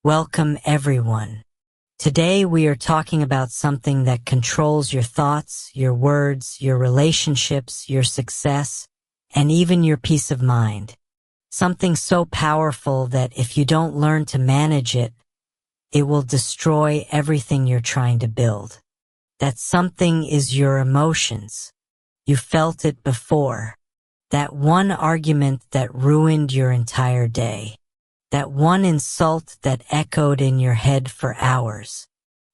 Welcome everyone. Today we are talking about something that controls your thoughts, your words, your relationships, your success, and even your peace of mind. Something so powerful that if you don't learn to manage it, it will destroy everything you're trying to build. That something is your emotions. You felt it before. That one argument that ruined your entire day. That one insult that echoed in your head for hours.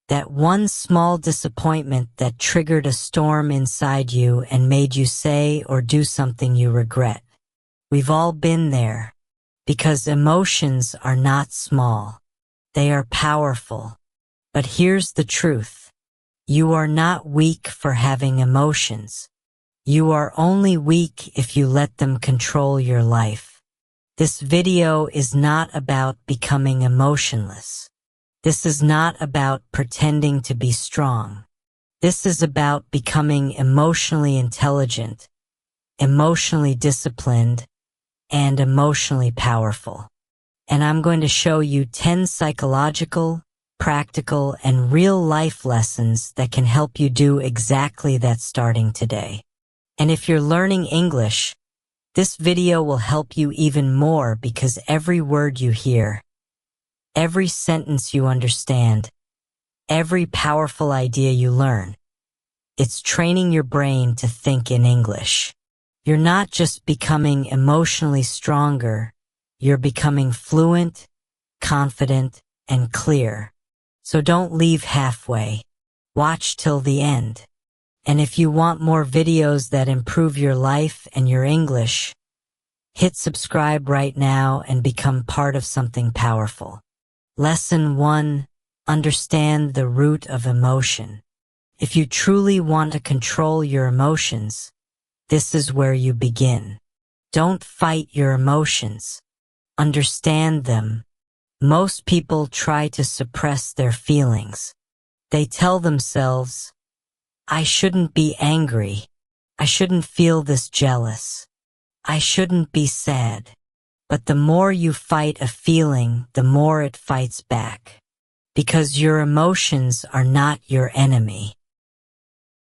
That one small disappointment that triggered a storm inside you and made you say or do something you regret. We've all been there, because emotions are not small. They are powerful. But here's the truth. You are not weak for having emotions. You are only weak if you let them control your life. This video is not about becoming emotionless. This is not about pretending to be strong. This is about becoming emotionally intelligent, emotionally disciplined, and emotionally powerful. And I'm going to show you 10 psychological, practical, and real-life lessons that can help you do exactly that starting today. And if you're learning English, this video will help you even more because every word you hear, every sentence you understand, every powerful idea you learn, it's training your brain to think in English. You're not just becoming emotionally stronger, you're becoming fluent, confident, and clear. So don't leave halfway. Watch till the end. And if you want more videos that improve your life and your English, hit subscribe right now and become part of something powerful. Lesson 1. Understand the root of emotion. If you truly want to control your emotions, this is where you begin. Don't fight your emotions. Understand them. Most people try to suppress their feelings. They tell themselves, I shouldn't be angry. I shouldn't feel this jealous. I shouldn't be sad. But the more you fight a feeling, the more it fights back. Because your emotions are not your enemy.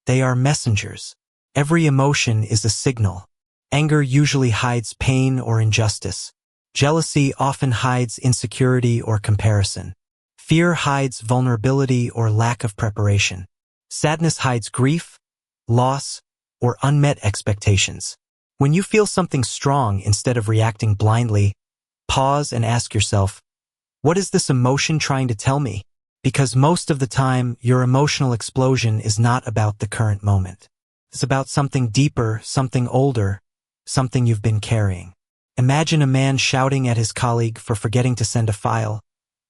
They are messengers. Every emotion is a signal. Anger usually hides pain or injustice. Jealousy often hides insecurity or comparison. Fear hides vulnerability or lack of preparation. Sadness hides grief, loss, or unmet expectations. When you feel something strong, instead of reacting blindly, pause and ask yourself, what is this emotion trying to tell me? Because most of the time, your emotional explosion is not about the current moment. It's about something deeper, something older, something you've been carrying. Imagine a man shouting at his colleague for forgetting to send a file,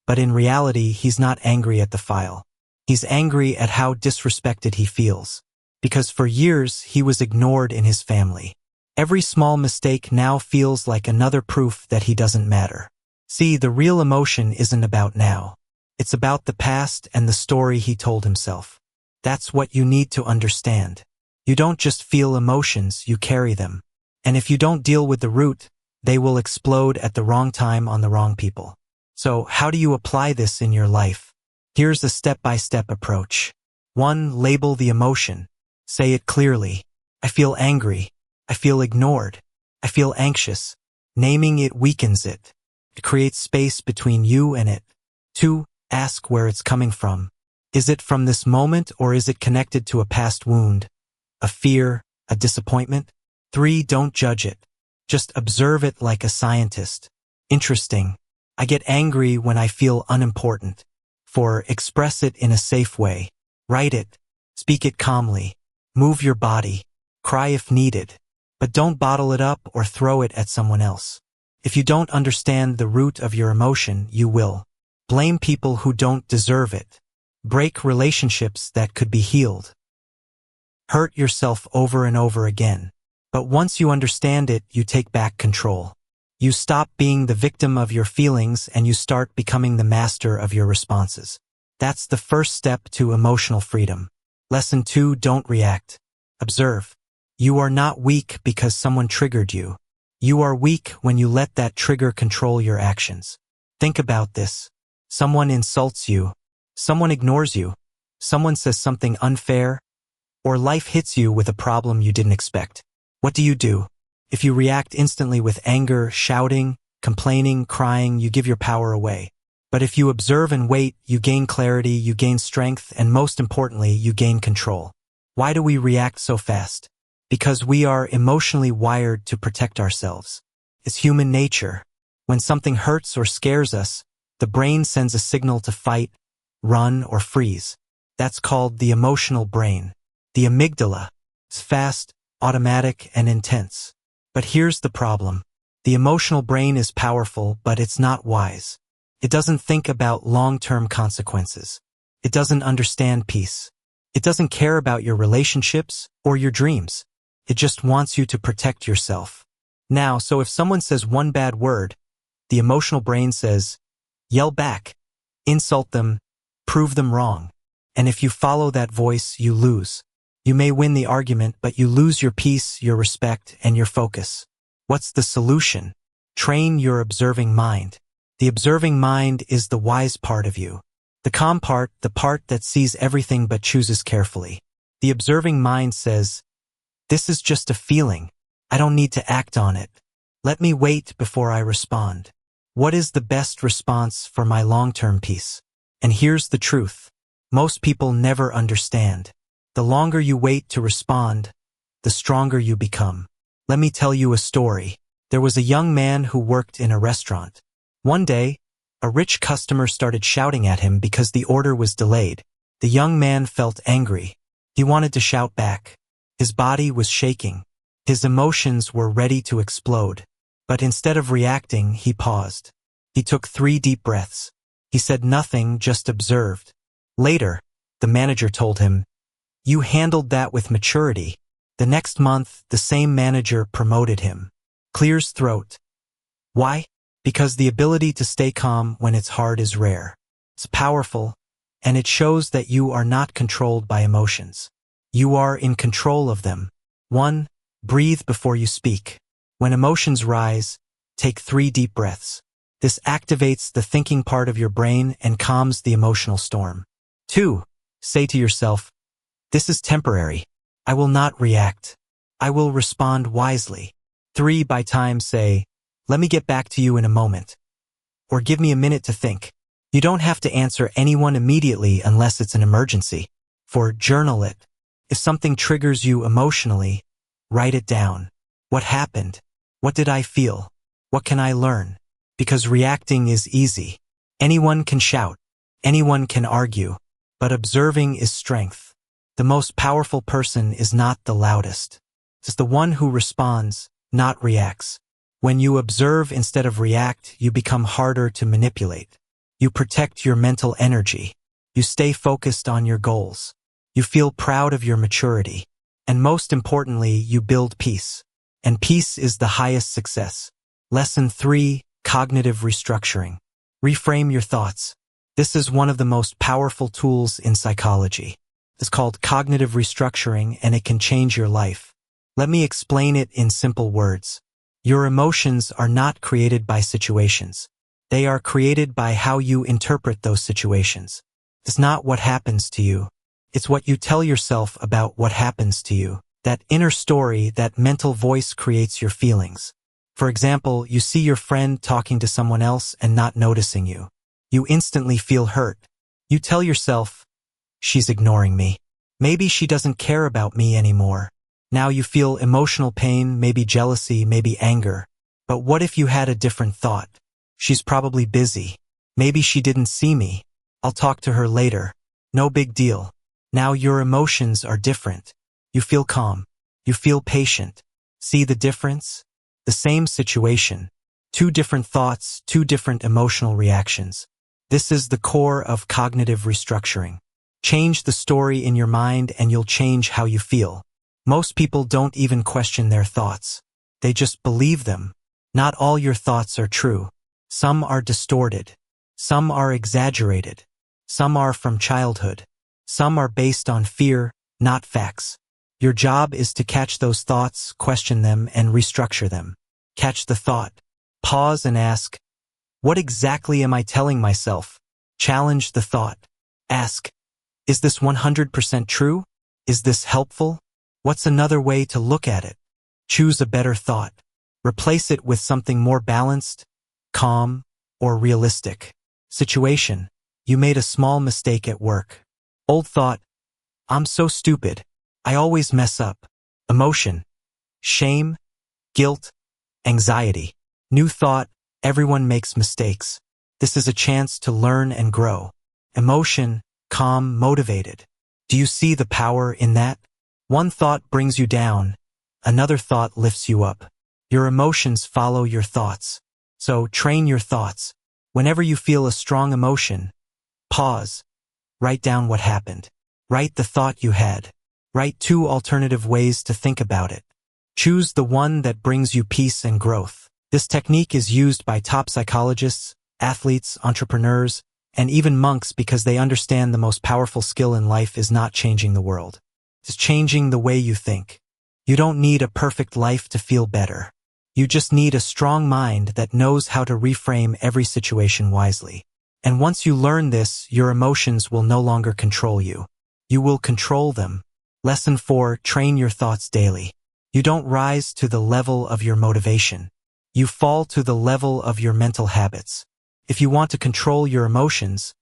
but in reality, he's not angry at the file. He's angry at how disrespected he feels, because for years he was ignored in his family. Every small mistake now feels like another proof that he doesn't matter. See, the real emotion isn't about now. It's about the past and the story he told himself. That's what you need to understand. You don't just feel emotions, you carry them. And if you don't deal with the root, they will explode at the wrong time on the wrong people. So, how do you apply this in your life? Here's a step-by-step approach. 1. Label the emotion. Say it clearly. I feel angry. I feel ignored. I feel anxious. Naming it weakens it. It creates space between you and it. 2. Ask where it's coming from. Is it from this moment or is it connected to a past wound, a fear, a disappointment? 3. Don't judge it. Just observe it like a scientist. Interesting. I get angry when I feel unimportant. 4. Express it in a safe way. Write it. Speak it calmly. Move your body. Cry if needed. But don't bottle it up or throw it at someone else. If you don't understand the root of your emotion, you will blame people who don't deserve it. Break relationships that could be healed. Hurt yourself over and over again. But once you understand it, you take back control. You stop being the victim of your feelings and you start becoming the master of your responses. That's the first step to emotional freedom. Lesson 2. Don't react. Observe. You are not weak because someone triggered you. You are weak when you let that trigger control your actions. Think about this. Someone insults you. Someone ignores you. Someone says something unfair. Or life hits you with a problem you didn't expect. What do? If you react instantly with anger, shouting, complaining, crying, you give your power away. But if you observe and wait, you gain clarity, you gain strength, and most importantly, you gain control. Why do we react so fast? Because we are emotionally wired to protect ourselves. It's human nature. When something hurts or scares us, the brain sends a signal to fight, run, or freeze. That's called the emotional brain. The amygdala is fast, automatic, and intense. But here's the problem. The emotional brain is powerful, but it's not wise. It doesn't think about long-term consequences. It doesn't understand peace. It doesn't care about your relationships or your dreams. It just wants you to protect yourself. Now, so if someone says one bad word, the emotional brain says, yell back, insult them, prove them wrong. And if you follow that voice, you lose. You may win the argument, but you lose your peace, your respect, and your focus. What's the solution? Train your observing mind. The observing mind is the wise part of you. The calm part, the part that sees everything but chooses carefully. The observing mind says, this is just a feeling. I don't need to act on it. Let me wait before I respond. What is the best response for my long-term peace? And here's the truth. Most people never understand. The longer you wait to respond, the stronger you become. Let me tell you a story. There was a young man who worked in a restaurant. One day, a rich customer started shouting at him because the order was delayed. The young man felt angry. He wanted to shout back. His body was shaking. His emotions were ready to explode. But instead of reacting, he paused. He took 3 deep breaths. He said nothing, just observed. Later, the manager told him, "You handled that with maturity." The next month, the same manager promoted him. Clears throat. Why? Because the ability to stay calm when it's hard is rare. It's powerful, and it shows that you are not controlled by emotions. You are in control of them. 1. Breathe before you speak. When emotions rise, take 3 deep breaths. This activates the thinking part of your brain and calms the emotional storm. 2. Say to yourself, "This is temporary. I will not react. I will respond wisely." 3. By time, say, "Let me get back to you in a moment." Or give me a minute to think. You don't have to answer anyone immediately unless it's an emergency. 4. Journal it. If something triggers you emotionally, write it down. What happened? What did I feel? What can I learn? Because reacting is easy. Anyone can shout. Anyone can argue. But observing is strength. The most powerful person is not the loudest. It's the one who responds, not reacts. When you observe instead of react, you become harder to manipulate. You protect your mental energy. You stay focused on your goals. You feel proud of your maturity. And most importantly, you build peace. And peace is the highest success. Lesson 3, Cognitive Restructuring. Reframe your thoughts. This is one of the most powerful tools in psychology. It's called cognitive restructuring, and it can change your life. Let me explain it in simple words. Your emotions are not created by situations. They are created by how you interpret those situations. It's not what happens to you. It's what you tell yourself about what happens to you. That inner story, that mental voice creates your feelings. For example, you see your friend talking to someone else and not noticing you. You instantly feel hurt. You tell yourself, "She's ignoring me. Maybe she doesn't care about me anymore." Now you feel emotional pain, maybe jealousy, maybe anger. But what if you had a different thought? "She's probably busy. Maybe she didn't see me. I'll talk to her later. No big deal." Now your emotions are different. You feel calm. You feel patient. See the difference? The same situation. 2 different thoughts, 2 different emotional reactions. This is the core of cognitive restructuring. Change the story in your mind and you'll change how you feel. Most people don't even question their thoughts. They just believe them. Not all your thoughts are true. Some are distorted. Some are exaggerated. Some are from childhood. Some are based on fear, not facts. Your job is to catch those thoughts, question them, and restructure them. Catch the thought. Pause and ask, what exactly am I telling myself? Challenge the thought. Ask, is this 100% true? Is this helpful? What's another way to look at it? Choose a better thought. Replace it with something more balanced, calm, or realistic. Situation. You made a small mistake at work. Old thought. I'm so stupid. I always mess up. Emotion. Shame, guilt, anxiety. New thought. Everyone makes mistakes. This is a chance to learn and grow. Emotion. Calm, motivated. Do you see the power in that? One thought brings you down. Another thought lifts you up. Your emotions follow your thoughts. So train your thoughts. Whenever you feel a strong emotion, pause. Write down what happened. Write the thought you had. Write 2 alternative ways to think about it. Choose the one that brings you peace and growth. This technique is used by top psychologists, athletes, entrepreneurs, and even monks because they understand the most powerful skill in life is not changing the world. It's changing the way you think. You don't need a perfect life to feel better. You just need a strong mind that knows how to reframe every situation wisely. And once you learn this, your emotions will no longer control you. You will control them. Lesson 4. Train your thoughts daily. You don't rise to the level of your motivation. You fall to the level of your mental habits. If you want to control your emotions,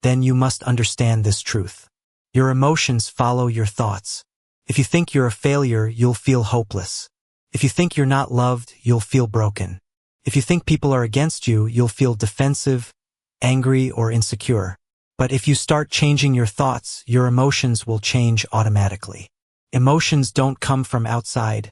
then you must understand this truth. Your emotions follow your thoughts. If you think you're a failure, you'll feel hopeless. If you think you're not loved, you'll feel broken. If you think people are against you, you'll feel defensive, angry, or insecure. But if you start changing your thoughts, your emotions will change automatically. Emotions don't come from outside.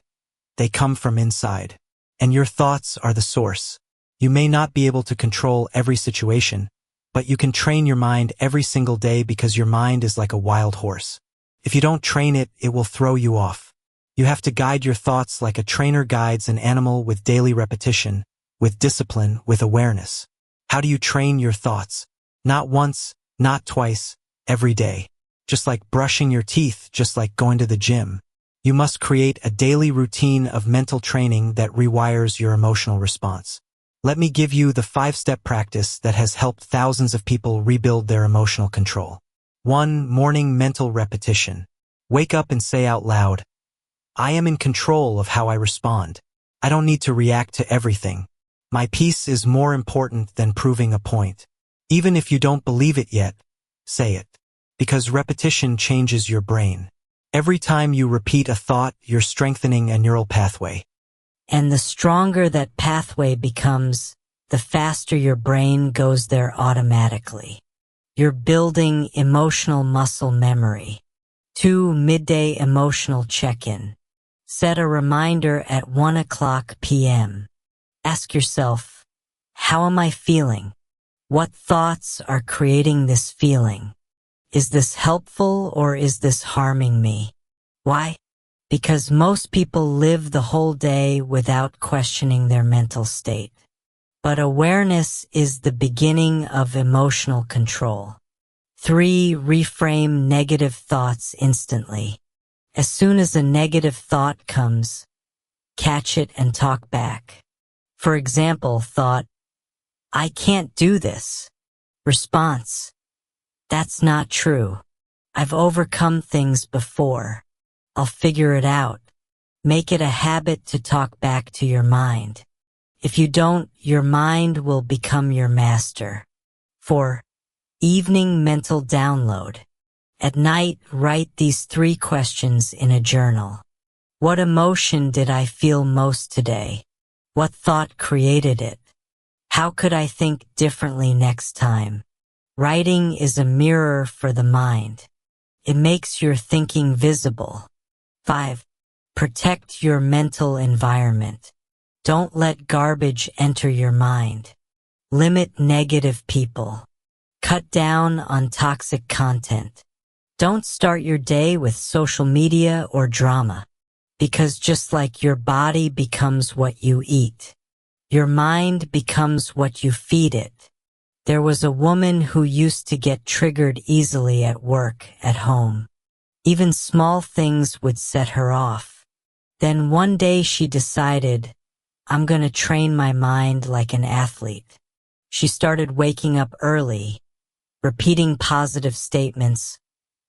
They come from inside. And your thoughts are the source. You may not be able to control every situation, but you can train your mind every single day because your mind is like a wild horse. If you don't train it, it will throw you off. You have to guide your thoughts like a trainer guides an animal with daily repetition, with discipline, with awareness. How do you train your thoughts? Not once, not twice, every day. Just like brushing your teeth, just like going to the gym. You must create a daily routine of mental training that rewires your emotional response. Let me give you the 5-step practice that has helped thousands of people rebuild their emotional control. 1. Morning mental repetition. Wake up and say out loud, I am in control of how I respond. I don't need to react to everything. My peace is more important than proving a point. Even if you don't believe it yet, say it. Because repetition changes your brain. Every time you repeat a thought, you're strengthening a neural pathway. And the stronger that pathway becomes, the faster your brain goes there automatically. You're building emotional muscle memory. 2. Midday emotional check-in. Set a reminder at 1:00 p.m. Ask yourself, how am I feeling? What thoughts are creating this feeling? Is this helpful or is this harming me? Why? Because most people live the whole day without questioning their mental state. But awareness is the beginning of emotional control. 3. Reframe negative thoughts instantly. As soon as a negative thought comes, catch it and talk back. For example, thought, I can't do this. Response, that's not true. I've overcome things before. I'll figure it out. Make it a habit to talk back to your mind. If you don't, your mind will become your master. 4. Evening mental download. At night, write these 3 questions in a journal. What emotion did I feel most today? What thought created it? How could I think differently next time? Writing is a mirror for the mind. It makes your thinking visible. 5. Protect your mental environment. Don't let garbage enter your mind. Limit negative people. Cut down on toxic content. Don't start your day with social media or drama, because just like your body becomes what you eat, your mind becomes what you feed it. There was a woman who used to get triggered easily at work, at home. Even small things would set her off. Then one day she decided, I'm going to train my mind like an athlete. She started waking up early, repeating positive statements,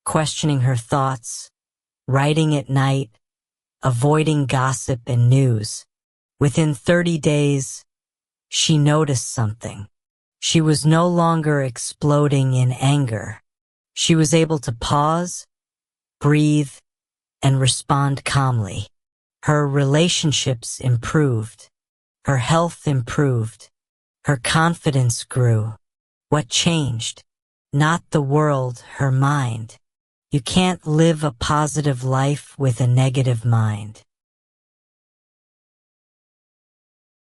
questioning her thoughts, writing at night, avoiding gossip and news. Within 30 days, she noticed something. She was no longer exploding in anger. She was able to pause, breathe, and respond calmly. Her relationships improved. Her health improved. Her confidence grew. What changed? Not the world, her mind. You can't live a positive life with a negative mind.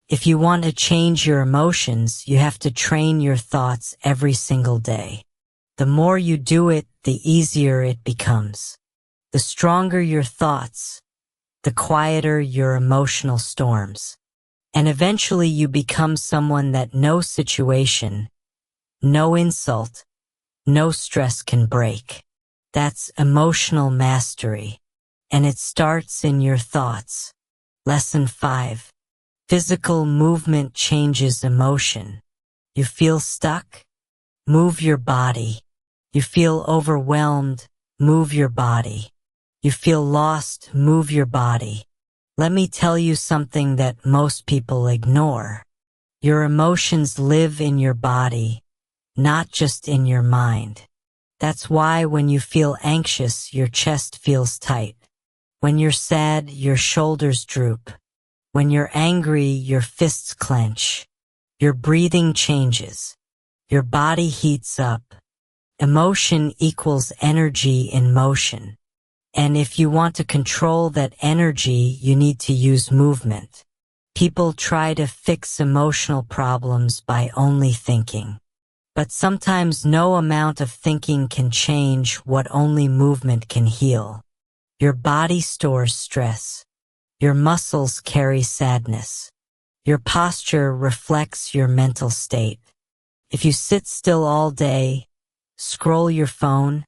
If you want to change your emotions, you have to train your thoughts every single day. The more you do it, the easier it becomes. The stronger your thoughts, the quieter your emotional storms. And eventually you become someone that no situation, no insult, no stress can break. That's emotional mastery. And it starts in your thoughts. Lesson 5. Physical movement changes emotion. You feel stuck? Move your body. You feel overwhelmed? Move your body. You feel lost? Move your body. Let me tell you something that most people ignore. Your emotions live in your body, not just in your mind. That's why when you feel anxious, your chest feels tight. When you're sad, your shoulders droop. When you're angry, your fists clench. Your breathing changes. Your body heats up. Emotion equals energy in motion. And if you want to control that energy, you need to use movement. People try to fix emotional problems by only thinking. But sometimes no amount of thinking can change what only movement can heal. Your body stores stress. Your muscles carry sadness. Your posture reflects your mental state. If you sit still all day, scroll your phone,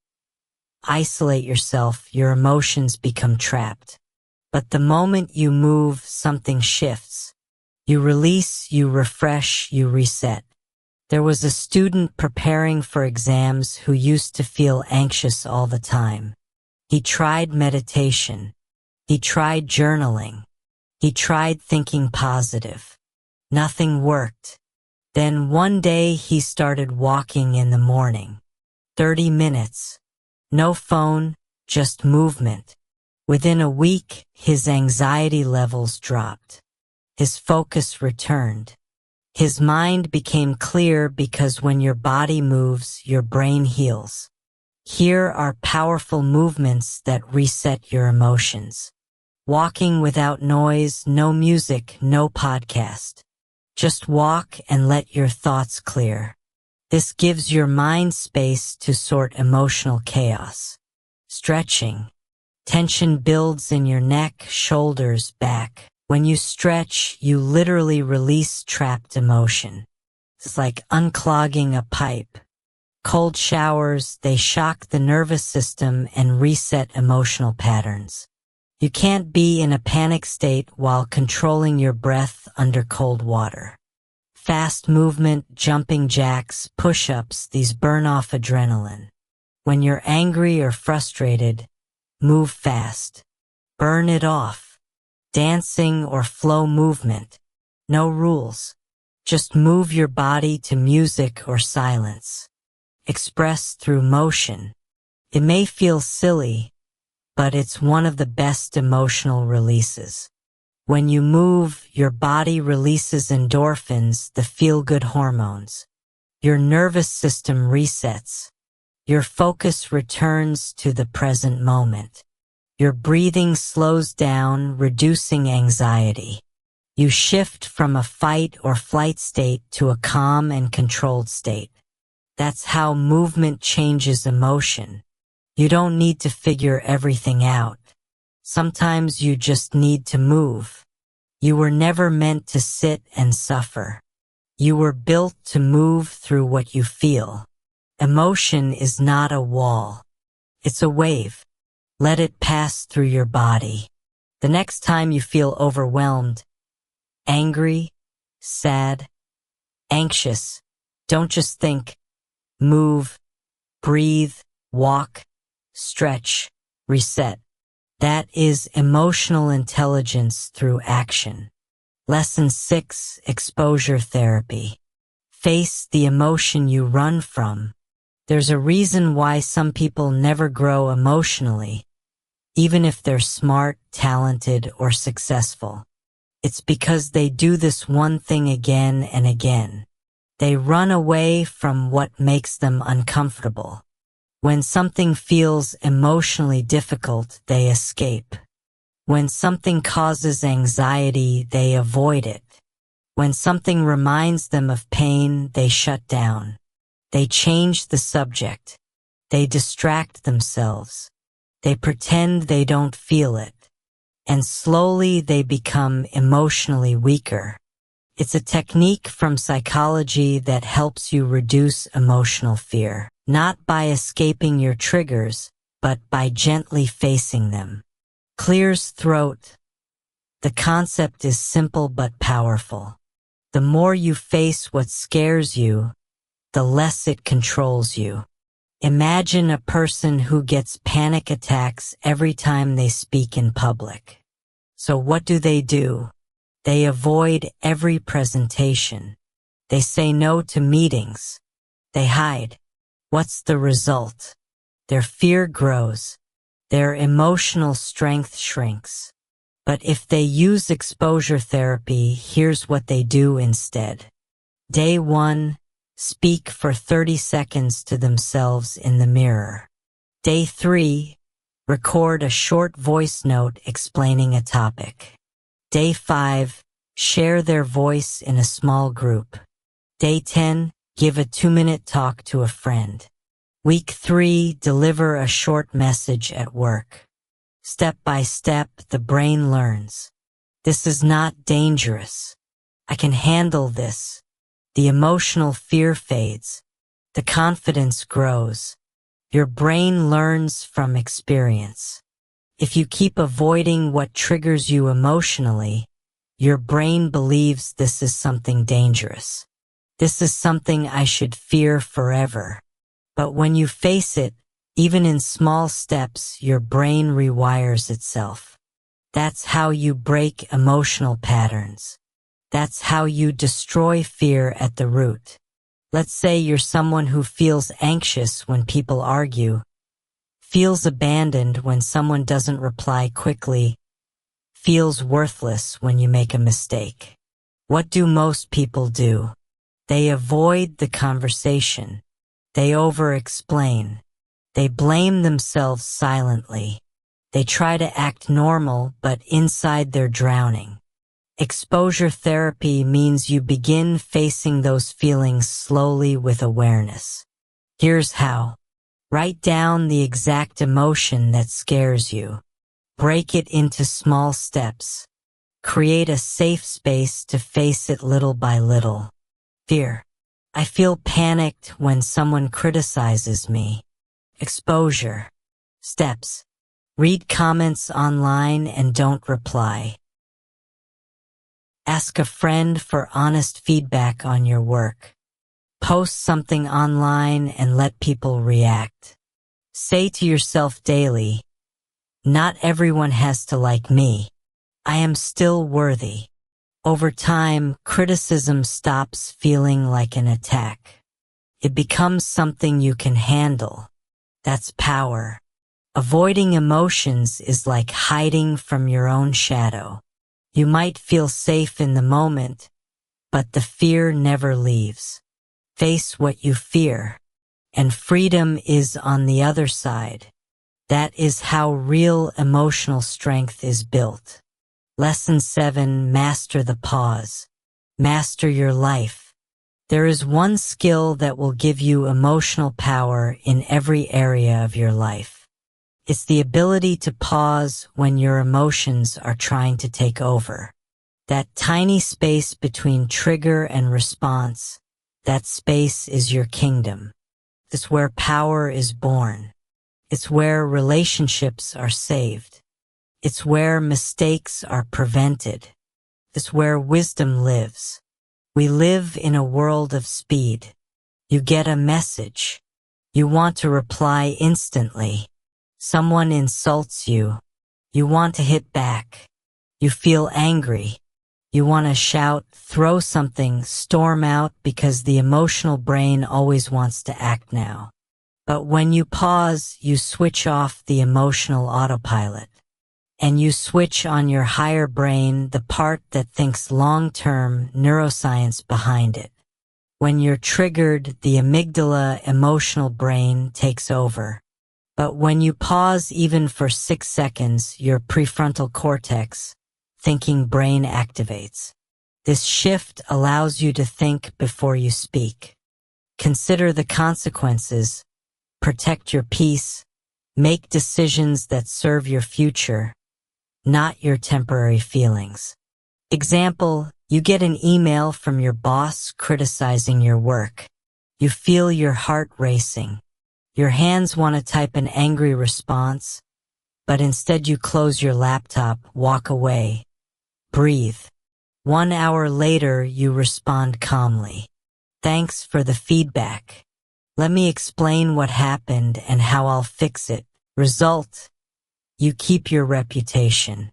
isolate yourself, your emotions become trapped. But the moment you move, something shifts. You release, you refresh, you reset. There was a student preparing for exams who used to feel anxious all the time. He tried meditation. He tried journaling. He tried thinking positive. Nothing worked. Then one day he started walking in the morning. 30 minutes. No phone, just movement. Within a week, his anxiety levels dropped. His focus returned. His mind became clear because when your body moves, your brain heals. Here are powerful movements that reset your emotions. Walking without noise, no music, no podcast. Just walk and let your thoughts clear. This gives your mind space to sort emotional chaos. Stretching. Tension builds in your neck, shoulders, back. When you stretch, you literally release trapped emotion. It's like unclogging a pipe. Cold showers, they shock the nervous system and reset emotional patterns. You can't be in a panic state while controlling your breath under cold water. Fast movement, jumping jacks, push-ups, these burn off adrenaline. When you're angry or frustrated, move fast. Burn it off. Dancing or flow movement. No rules. Just move your body to music or silence. Express through motion. It may feel silly, but it's one of the best emotional releases. When you move, your body releases endorphins, the feel-good hormones. Your nervous system resets. Your focus returns to the present moment. Your breathing slows down, reducing anxiety. You shift from a fight or flight state to a calm and controlled state. That's how movement changes emotion. You don't need to figure everything out. Sometimes you just need to move. You were never meant to sit and suffer. You were built to move through what you feel. Emotion is not a wall. It's a wave. Let it pass through your body. The next time you feel overwhelmed, angry, sad, anxious, don't just think, move, breathe, walk, stretch, reset. That is emotional intelligence through action. Lesson 6, exposure therapy. Face the emotion you run from. There's a reason why some people never grow emotionally, even if they're smart, talented, or successful. It's because they do this one thing again and again. They run away from what makes them uncomfortable. When something feels emotionally difficult, they escape. When something causes anxiety, they avoid it. When something reminds them of pain, they shut down. They change the subject. They distract themselves. They pretend they don't feel it. And slowly they become emotionally weaker. It's a technique from psychology that helps you reduce emotional fear, not by escaping your triggers, but by gently facing them. Clears throat. The concept is simple but powerful. The more you face what scares you, the less it controls you. Imagine a person who gets panic attacks every time they speak in public. So what do? They avoid every presentation. They say no to meetings. They hide. What's the result? Their fear grows. Their emotional strength shrinks. But if they use exposure therapy, here's what they do instead. Day 1, speak for 30 seconds to themselves in the mirror. Day 3, record a short voice note explaining a topic. Day 5, share their voice in a small group. Day 10, give a 2-minute talk to a friend. Week 3, deliver a short message at work. Step by step, the brain learns. This is not dangerous. I can handle this. The emotional fear fades. The confidence grows. Your brain learns from experience. If you keep avoiding what triggers you emotionally, your brain believes this is something dangerous. This is something I should fear forever. But when you face it, even in small steps, your brain rewires itself. That's how you break emotional patterns. That's how you destroy fear at the root. Let's say you're someone who feels anxious when people argue, feels abandoned when someone doesn't reply quickly, feels worthless when you make a mistake. What do most people do? They avoid the conversation. They over-explain. They blame themselves silently. They try to act normal, but inside they're drowning. Exposure therapy means you begin facing those feelings slowly with awareness. Here's how. Write down the exact emotion that scares you. Break it into small steps. Create a safe space to face it little by little. Fear. I feel panicked when someone criticizes me. Exposure. Steps. Read comments online and don't reply. Ask a friend for honest feedback on your work. Post something online and let people react. Say to yourself daily, not everyone has to like me. I am still worthy. Over time, criticism stops feeling like an attack. It becomes something you can handle. That's power. Avoiding emotions is like hiding from your own shadow. You might feel safe in the moment, but the fear never leaves. Face what you fear, and freedom is on the other side. That is how real emotional strength is built. Lesson 7, master the pause. Master your life. There is one skill that will give you emotional power in every area of your life. It's the ability to pause when your emotions are trying to take over. That tiny space between trigger and response, that space is your kingdom. It's where power is born. It's where relationships are saved. It's where mistakes are prevented. It's where wisdom lives. We live in a world of speed. You get a message. You want to reply instantly. Someone insults you. You want to hit back. You feel angry. You want to shout, throw something, storm out because the emotional brain always wants to act now. But when you pause, you switch off the emotional autopilot. And you switch on your higher brain, the part that thinks long-term, neuroscience behind it. When you're triggered, the amygdala emotional brain takes over. But when you pause even for 6 seconds, your prefrontal cortex, thinking brain activates. This shift allows you to think before you speak. Consider the consequences. Protect your peace. Make decisions that serve your future, not your temporary feelings. Example, you get an email from your boss criticizing your work. You feel your heart racing. Your hands want to type an angry response, but instead you close your laptop, walk away, breathe. 1 hour later, you respond calmly. Thanks for the feedback. Let me explain what happened and how I'll fix it. Result: you keep your reputation.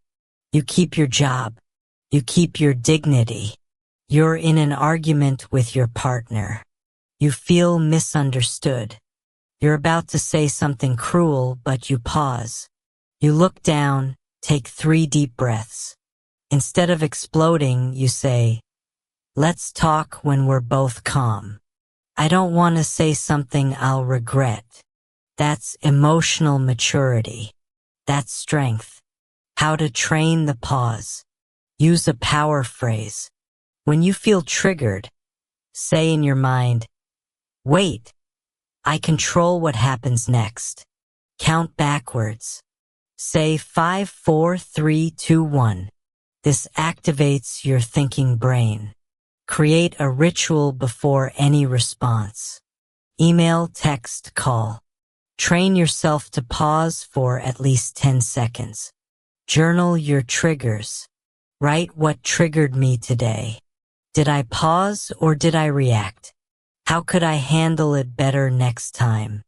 You keep your job. You keep your dignity. You're in an argument with your partner. You feel misunderstood. You're about to say something cruel, but you pause. You look down, take 3 deep breaths. Instead of exploding, you say, "Let's talk when we're both calm. I don't want to say something I'll regret." That's emotional maturity. That's strength. How to train the pause. Use a power phrase. When you feel triggered, say in your mind, "Wait, I control what happens next." Count backwards. Say 5, 4, 3, 2, 1. This activates your thinking brain. Create a ritual before any response. Email, text, call. Train yourself to pause for at least 10 seconds. Journal your triggers. Write what triggered me today. Did I pause or did I react? How could I handle it better next time?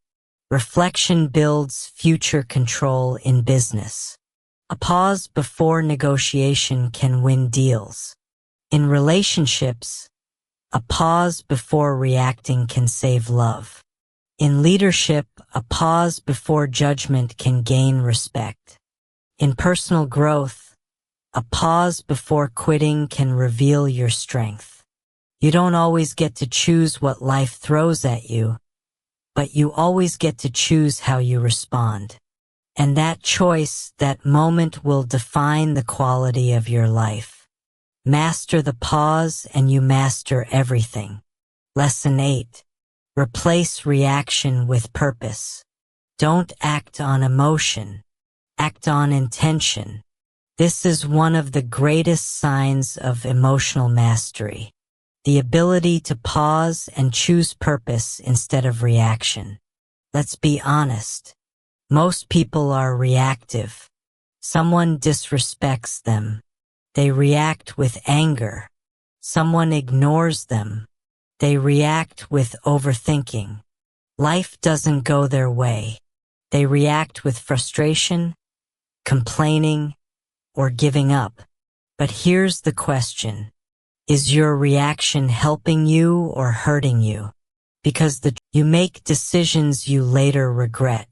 Reflection builds future control in business. A pause before negotiation can win deals. In relationships, a pause before reacting can save love. In leadership, a pause before judgment can gain respect. In personal growth, a pause before quitting can reveal your strength. You don't always get to choose what life throws at you, but you always get to choose how you respond. And that choice, that moment will define the quality of your life. Master the pause and you master everything. Lesson 8. Replace reaction with purpose. Don't act on emotion. Act on intention. This is one of the greatest signs of emotional mastery. The ability to pause and choose purpose instead of reaction. Let's be honest. Most people are reactive. Someone disrespects them. They react with anger. Someone ignores them. They react with overthinking. Life doesn't go their way. They react with frustration, complaining, or giving up. But here's the question. Is your reaction helping you or hurting you? Because you make decisions you later regret.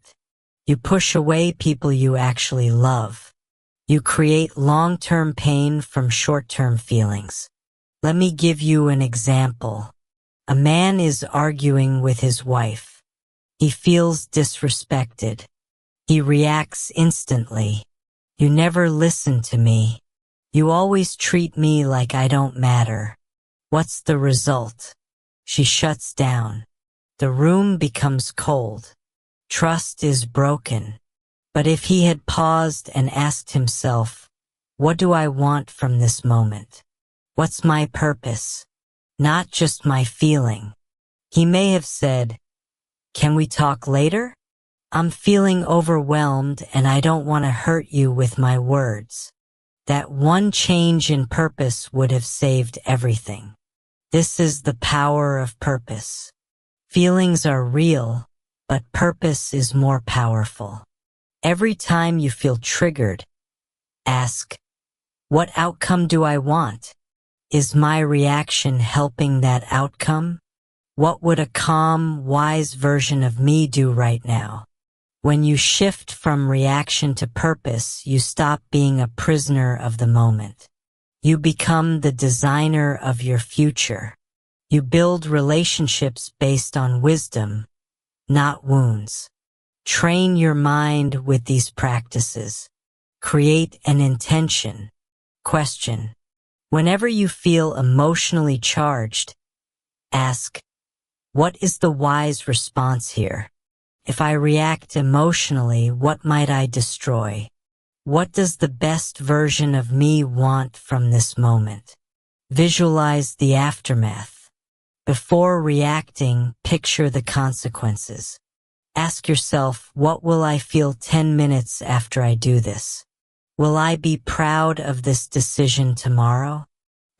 You push away people you actually love. You create long-term pain from short-term feelings. Let me give you an example. A man is arguing with his wife. He feels disrespected. He reacts instantly. "You never listen to me. You always treat me like I don't matter." What's the result? She shuts down. The room becomes cold. Trust is broken. But if he had paused and asked himself, "What do I want from this moment? What's my purpose? Not just my feeling." He may have said, "Can we talk later? I'm feeling overwhelmed and I don't want to hurt you with my words." That one change in purpose would have saved everything. This is the power of purpose. Feelings are real, but purpose is more powerful. Every time you feel triggered, ask, what outcome do I want? Is my reaction helping that outcome? What would a calm, wise version of me do right now? When you shift from reaction to purpose, you stop being a prisoner of the moment. You become the designer of your future. You build relationships based on wisdom, not wounds. Train your mind with these practices. Create an intention. Question. Whenever you feel emotionally charged, ask, what is the wise response here? If I react emotionally, what might I destroy? What does the best version of me want from this moment? Visualize the aftermath. Before reacting, picture the consequences. Ask yourself, what will I feel 10 minutes after I do this? Will I be proud of this decision tomorrow?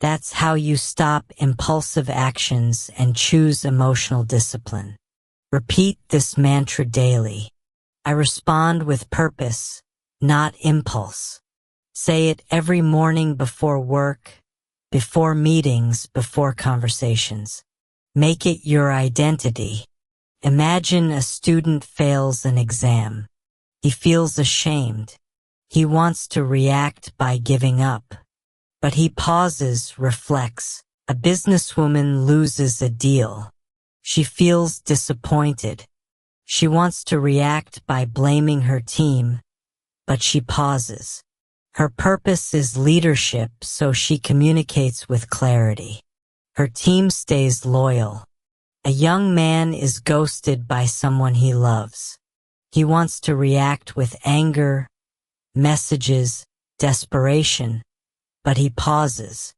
That's how you stop impulsive actions and choose emotional discipline. Repeat this mantra daily. I respond with purpose, not impulse. Say it every morning before work, before meetings, before conversations. Make it your identity. Imagine a student fails an exam. He feels ashamed. He wants to react by giving up. But he pauses, reflects. A businesswoman loses a deal. She feels disappointed. She wants to react by blaming her team, but she pauses. Her purpose is leadership, so she communicates with clarity. Her team stays loyal. A young man is ghosted by someone he loves. He wants to react with anger, messages, desperation, but he pauses.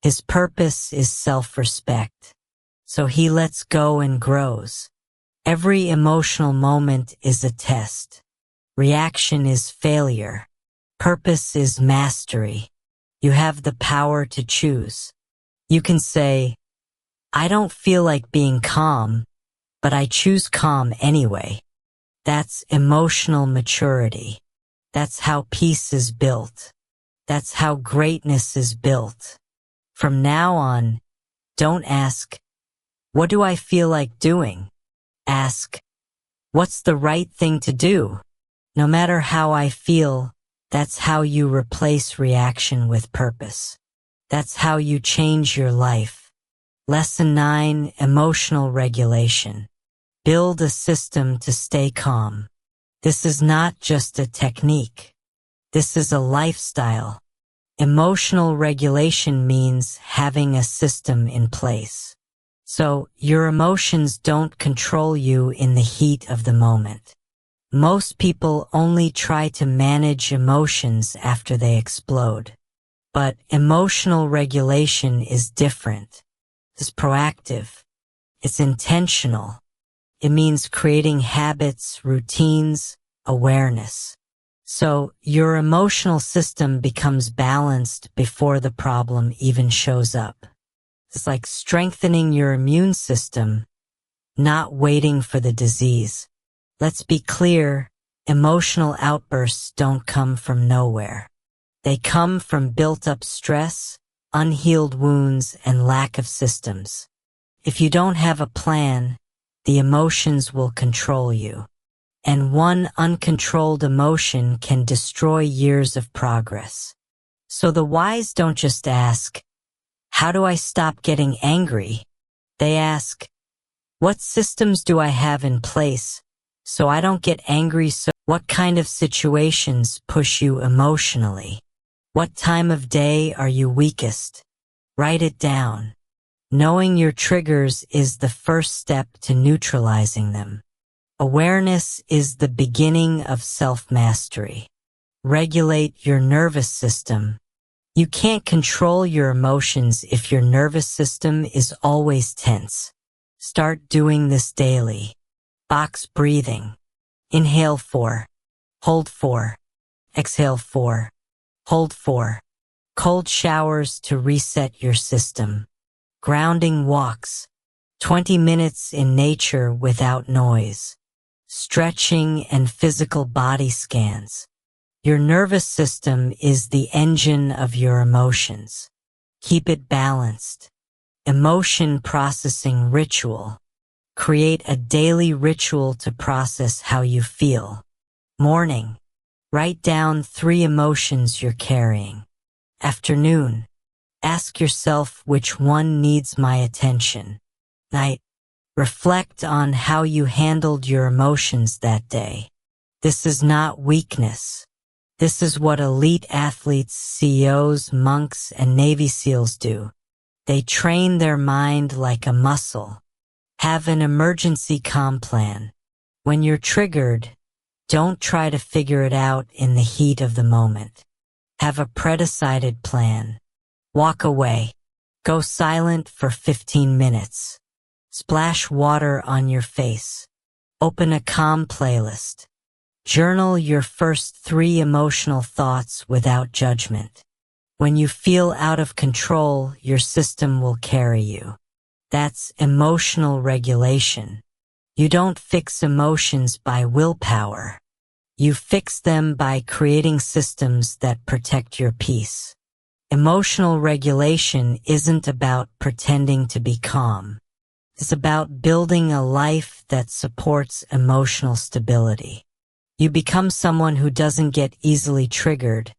His purpose is self-respect. So he lets go and grows. Every emotional moment is a test. Reaction is failure. Purpose is mastery. You have the power to choose. You can say, I don't feel like being calm, but I choose calm anyway. That's emotional maturity. That's how peace is built. That's how greatness is built. From now on, don't ask, what do I feel like doing? Ask, what's the right thing to do? No matter how I feel, that's how you replace reaction with purpose. That's how you change your life. Lesson 9, Emotional Regulation. Build a system to stay calm. This is not just a technique. This is a lifestyle. Emotional regulation means having a system in place. So your emotions don't control you in the heat of the moment. Most people only try to manage emotions after they explode. But emotional regulation is different. It's proactive. It's intentional. It means creating habits, routines, awareness. So your emotional system becomes balanced before the problem even shows up. It's like strengthening your immune system, not waiting for the disease. Let's be clear, emotional outbursts don't come from nowhere. They come from built-up stress, unhealed wounds, and lack of systems. If you don't have a plan, the emotions will control you. And one uncontrolled emotion can destroy years of progress. So the wise don't just ask, how do I stop getting angry? They ask, what systems do I have in place so I don't get angry? So what kind of situations push you emotionally? What time of day are you weakest? Write it down. Knowing your triggers is the first step to neutralizing them. Awareness is the beginning of self-mastery. Regulate your nervous system. You can't control your emotions if your nervous system is always tense. Start doing this daily. Box breathing. Inhale 4. Hold 4. Exhale 4. Hold 4. Cold showers to reset your system. Grounding walks. 20 minutes in nature without noise. stretching, and physical body scans. Your nervous system is the engine of your emotions. Keep it balanced. Emotion processing ritual. Create a daily ritual to process how you feel. Morning. Write down 3 emotions you're carrying. Afternoon. Ask yourself which one needs my attention. Night. Reflect on how you handled your emotions that day. This is not weakness. This is what elite athletes, CEOs, monks, and Navy SEALs do. They train their mind like a muscle. Have an emergency calm plan. When you're triggered, don't try to figure it out in the heat of the moment. Have a pre-decided plan. Walk away. Go silent for 15 minutes. Splash water on your face. Open a calm playlist. Journal your first 3 emotional thoughts without judgment. When you feel out of control, your system will carry you. That's emotional regulation. You don't fix emotions by willpower. You fix them by creating systems that protect your peace. Emotional regulation isn't about pretending to be calm. It's about building a life that supports emotional stability. You become someone who doesn't get easily triggered,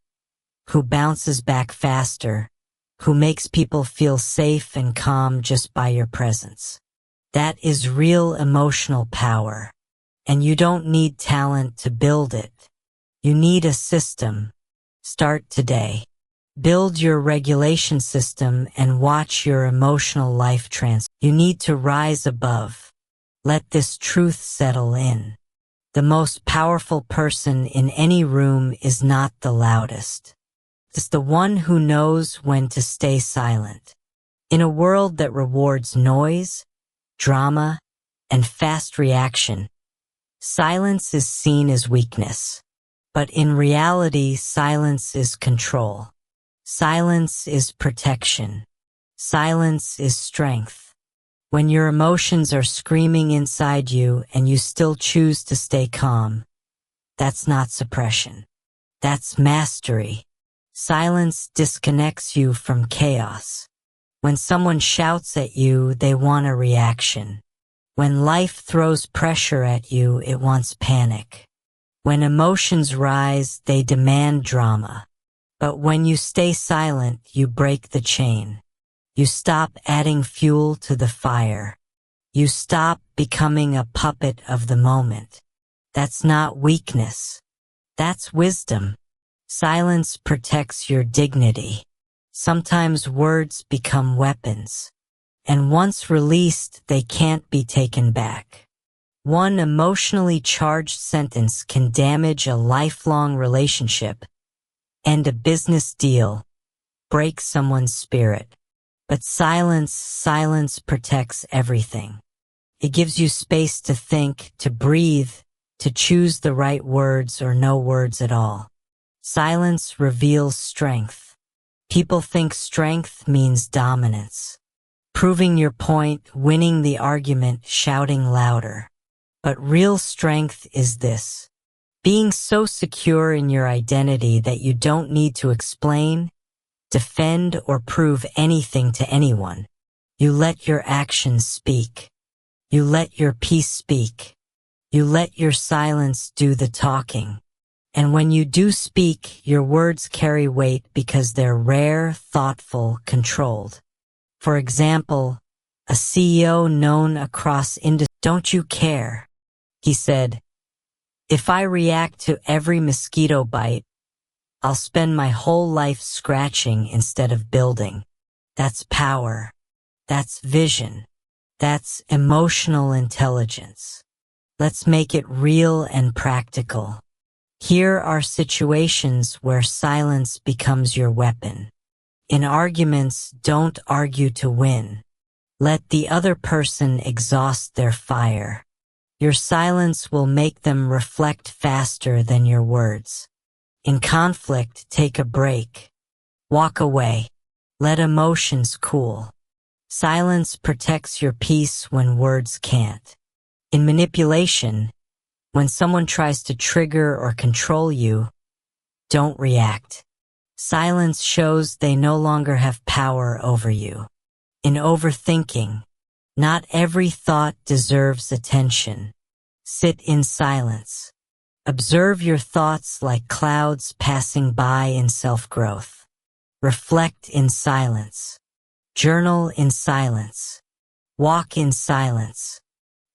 who bounces back faster, who makes people feel safe and calm just by your presence. That is real emotional power, and you don't need talent to build it. You need a system. Start today. Build your regulation system and watch your emotional life transform. You need to rise above. Let this truth settle in. The most powerful person in any room is not the loudest. It's the one who knows when to stay silent. In a world that rewards noise, drama, and fast reaction, silence is seen as weakness. But in reality, silence is control. Silence is protection. Silence is strength. When your emotions are screaming inside you and you still choose to stay calm, that's not suppression. That's mastery. Silence disconnects you from chaos. When someone shouts at you, they want a reaction. When life throws pressure at you, it wants panic. When emotions rise, they demand drama. But when you stay silent, you break the chain. You stop adding fuel to the fire. You stop becoming a puppet of the moment. That's not weakness. That's wisdom. Silence protects your dignity. Sometimes words become weapons, and once released, they can't be taken back. One emotionally charged sentence can damage a lifelong relationship, end a business deal, break someone's spirit. But silence protects everything. It gives you space to think, to breathe, to choose the right words or no words at all. Silence reveals strength. People think strength means dominance. Proving your point, winning the argument, shouting louder. But real strength is this: being so secure in your identity that you don't need to explain, defend, or prove anything to anyone. You let your actions speak. You let your peace speak. You let your silence do the talking. And when you do speak, your words carry weight because they're rare, thoughtful, controlled. For example, a CEO known across industries, "Don't you care?" He said, "If I react to every mosquito bite, I'll spend my whole life scratching instead of building." That's power. That's vision. That's emotional intelligence. Let's make it real and practical. Here are situations where silence becomes your weapon. In arguments, don't argue to win. Let the other person exhaust their fire. Your silence will make them reflect faster than your words. In conflict, take a break. Walk away. Let emotions cool. Silence protects your peace when words can't. In manipulation, When someone tries to trigger or control you, don't react. Silence shows they no longer have power over you. In overthinking, not every thought deserves attention. Sit in silence. Observe your thoughts like clouds passing by in self-growth. Reflect in silence. Journal in silence. Walk in silence.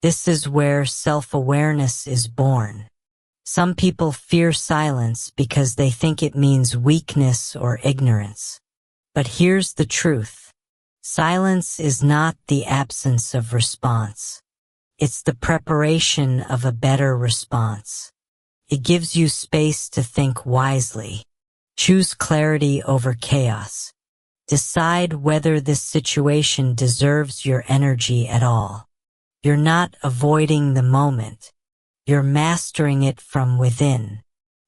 This is where self-awareness is born. Some people fear silence because they think it means weakness or ignorance. But here's the truth. Silence is not the absence of response. It's the preparation of a better response. It gives you space to think wisely. Choose clarity over chaos. Decide whether this situation deserves your energy at all. You're not avoiding the moment. You're mastering it from within.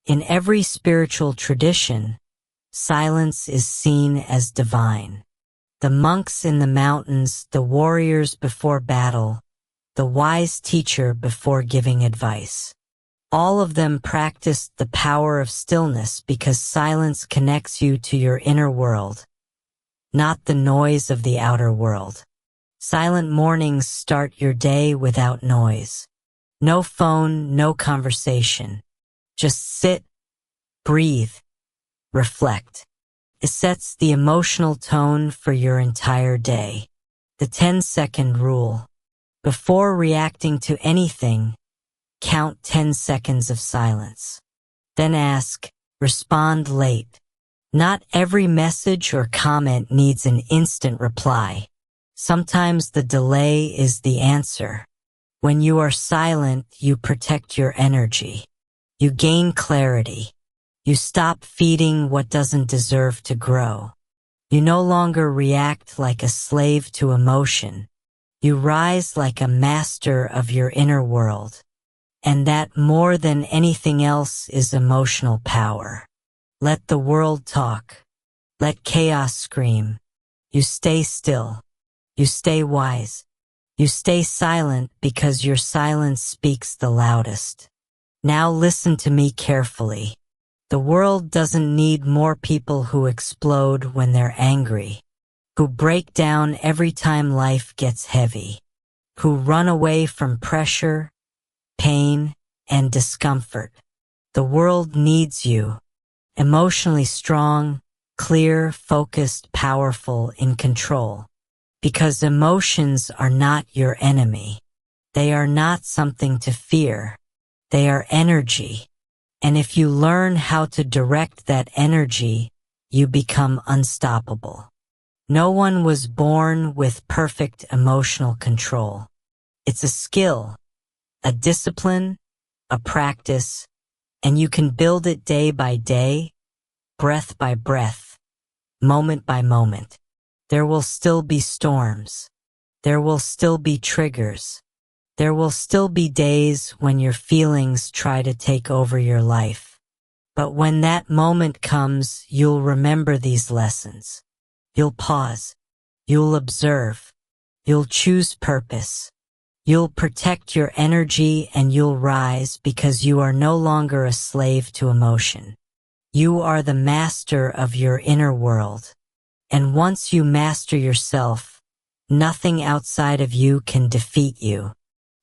In every spiritual tradition, silence is seen as divine. The monks in the mountains, the warriors before battle, the wise teacher before giving advice. All of them practiced the power of stillness because silence connects you to your inner world, not the noise of the outer world. Silent mornings start your day without noise. No phone, no conversation. Just sit, breathe, reflect. It sets the emotional tone for your entire day. The 10-second rule. Before reacting to anything, count 10 seconds of silence. Then ask, respond late. Not every message or comment needs an instant reply. Sometimes the delay is the answer. When you are silent, you protect your energy. You gain clarity. You stop feeding what doesn't deserve to grow. You no longer react like a slave to emotion. You rise like a master of your inner world. And that more than anything else is emotional power. Let the world talk. Let chaos scream. You stay still. You stay wise. You stay silent because your silence speaks the loudest. Now listen to me carefully. The world doesn't need more people who explode when they're angry, who break down every time life gets heavy, who run away from pressure, pain, and discomfort. The world needs you. Emotionally strong, clear, focused, powerful, in control. Because emotions are not your enemy. They are not something to fear. They are energy. And if you learn how to direct that energy, you become unstoppable. No one was born with perfect emotional control. It's a skill, a discipline, a practice, and you can build it day by day, breath by breath, moment by moment. There will still be storms. There will still be triggers. There will still be days when your feelings try to take over your life. But when that moment comes, you'll remember these lessons. You'll pause. You'll observe. You'll choose purpose. You'll protect your energy and you'll rise because you are no longer a slave to emotion. You are the master of your inner world. And once you master yourself, nothing outside of you can defeat you.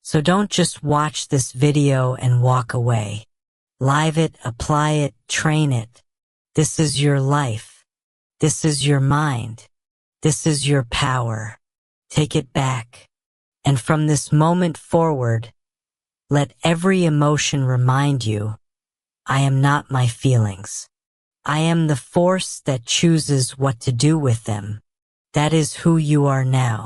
So don't just watch this video and walk away. Live it, apply it, train it. This is your life. This is your mind. This is your power. Take it back. And from this moment forward, let every emotion remind you, I am not my feelings. I am the force that chooses what to do with them. That is who you are now.